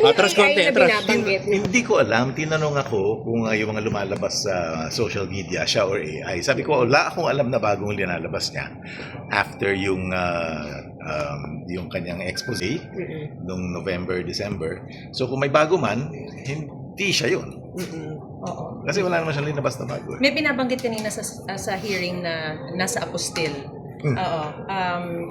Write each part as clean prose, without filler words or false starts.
Atras konti, AI na atras. binabanggit? Hindi ko alam. Tinanong ako kung yung mga lumalabas sa social media, siya or AI. Sabi ko, wala akong alam na bagong linalabas niya. After yung kanyang expose noong November, December. So kung may bago man, hindi siya yun. Oo. Kasi wala naman siyang linabas na bago. May binabanggit kanina sa hearing na nasa apostille. Oo.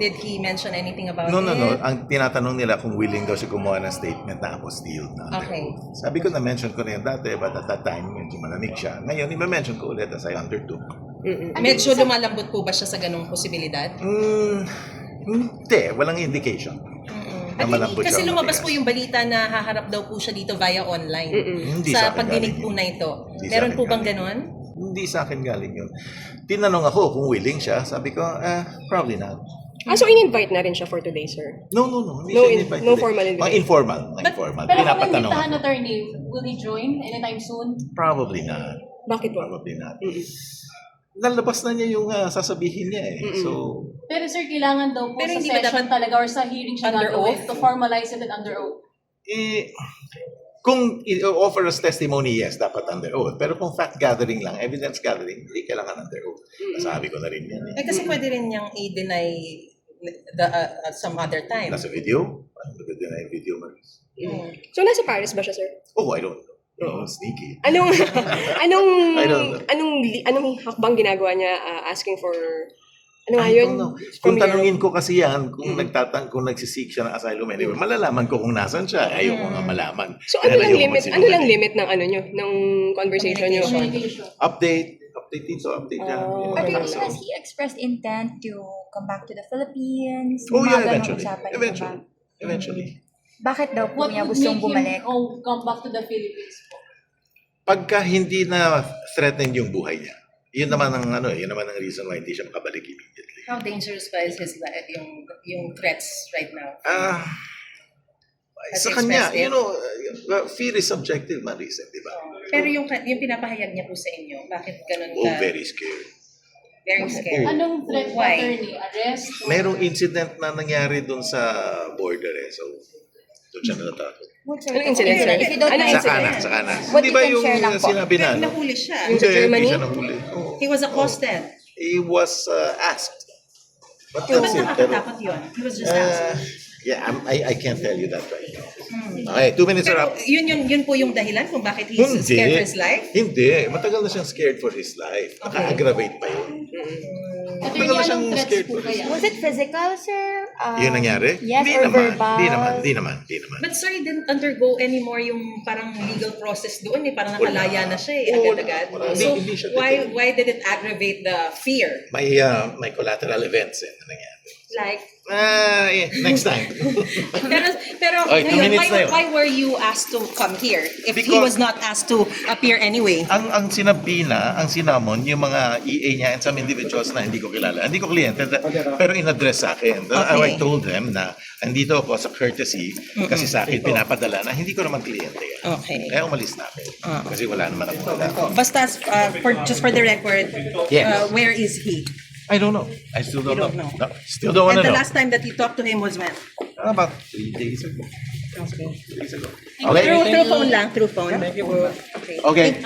Did he mention anything about No. it? Ang tinatanong nila kung willing daw siya gumawa ng statement na apostille. Na under Okay. oath. Sabi ko na-mention ko na yun dati, but at that time, medyo malamig siya. Ngayon, i-mention ko ulit as I undertook. Medyo lumalambot po ba siya sa ganung posibilidad? Hindi, walang indication. Na malambot Kasi siya, lumabas matigas. po yung balita na haharap daw po siya dito via online. Hindi Sa sa akin pagdinig galing po yun. na ito. Hindi sa Meron akin po bang galing. ganon? Hindi sa akin galing yun. Tinanong ako kung willing siya. Sabi ko, probably not. So in-invite na rin siya for today, sir? No. Hindi No siya in- invite no today. formal Mga invitation. informal. Mga informal. Pero kung Pinapatanong imbitahan ako. attorney, will he join anytime soon? Probably not. Bakit po? Probably not. Nalabas na niya yung sasabihin niya eh. So, Pero sir, kailangan daw po Pero sa hindi ba session dapat talaga or sa hearing siya under gagawin oath? to formalize it under oath. kung i-offer as testimony, yes, dapat under oath. Pero kung fact gathering lang, evidence gathering, hindi kailangan under oath. Sabi ko na rin yan eh. Kasi pwede rin niyang i-deny at some other time. Nasa video? Ano ba din na yung video, Maris? So nasa Paris ba siya, sir? Oh, I don't know. No, sneaky. Anong I don't know. anong hakbang ginagawa niya asking for ano nga I yun? don't know. From Kung Europe? tanungin ko kasi yan, kung kung nagsisik siya ng asylum anywhere, malalaman ko kung nasan siya. Ayaw ko nga malaman. So ano Dahil lang ayaw ko limit? Ano magsinungaling. lang limit ng ano nyo, ng conversation nyo? Communication. Update dito, update yan. Oh. Yan. Attorney, So, has he expressed intent to come back to the Philippines? oh yeah, Mga ganong eventually. usapan niyo Eventually. ba? Eventually. Bakit daw po What niya would gustong make bumalik? him come back to the Philippines po? Pagka hindi na threatened yung buhay niya, yun naman ang reason why hindi siya makabalik immediately. How dangerous ba is his life, yung threats right now? Has Sa he kanya, expressed fear is subjective, Marisa, di ba? Pero yung pinapahayag niya po sa inyo, bakit ganun Oh, ka? very scared. Very scared. Anong threat po, Why? attorney? Arrest? Merong incident na nangyari dun sa border eh. So, doon siya natatakot. Anong incident, sir? If you don't Ano mind, Sa kanan, sa kanan. What Hindi you ba can yung share lang po? sinabi na? Pero ano? nahuli siya. Yung sa Hindi, Germany? Hindi siya nahuli. Oh. He was accosted. He was asked. But Ba't that's it. Pero, nakakatakot yun? He was just asked. I can't tell you that right now. Okay, 2 minutes are Pero up. yun po yung dahilan kung bakit he's scared for his life? Hindi. Matagal na siyang scared for his life. Naka-aggravate pa yun. Attorney, Matagal na siyang anong threats scared po for his kaya? Was it physical, sir? Yun nangyari? Yes, Hindi or naman. verbal? Hindi naman. But sir, he didn't undergo anymore yung parang legal process doon eh. Parang nakalaya na siya eh, Oo, agad-agad. wala. So, Hindi siya why did it aggravate the fear? May collateral events na nangyari. Like, Next time. pero Okay, 2 minutes na yun. why were you asked to come here if he Because- was not asked to appear anyway? ang sinamon, yung mga EA niya and some individuals na hindi ko kilala. Hindi ko kliyente, pero in-address sa akin. I told them na andito ako sa courtesy kasi sa akin pinapadala na hindi ko naman kliyente yan. Okay. Kaya umalis na ako. Kasi wala naman ako wala. Basta, just for the record, Yes. where is he? I don't know. I still don't You know. don't know. No, still don't want And to the know. last time that you talked to him was when? About 3 days ago. Okay. 3 days ago. Through phone lang, through phone. Okay.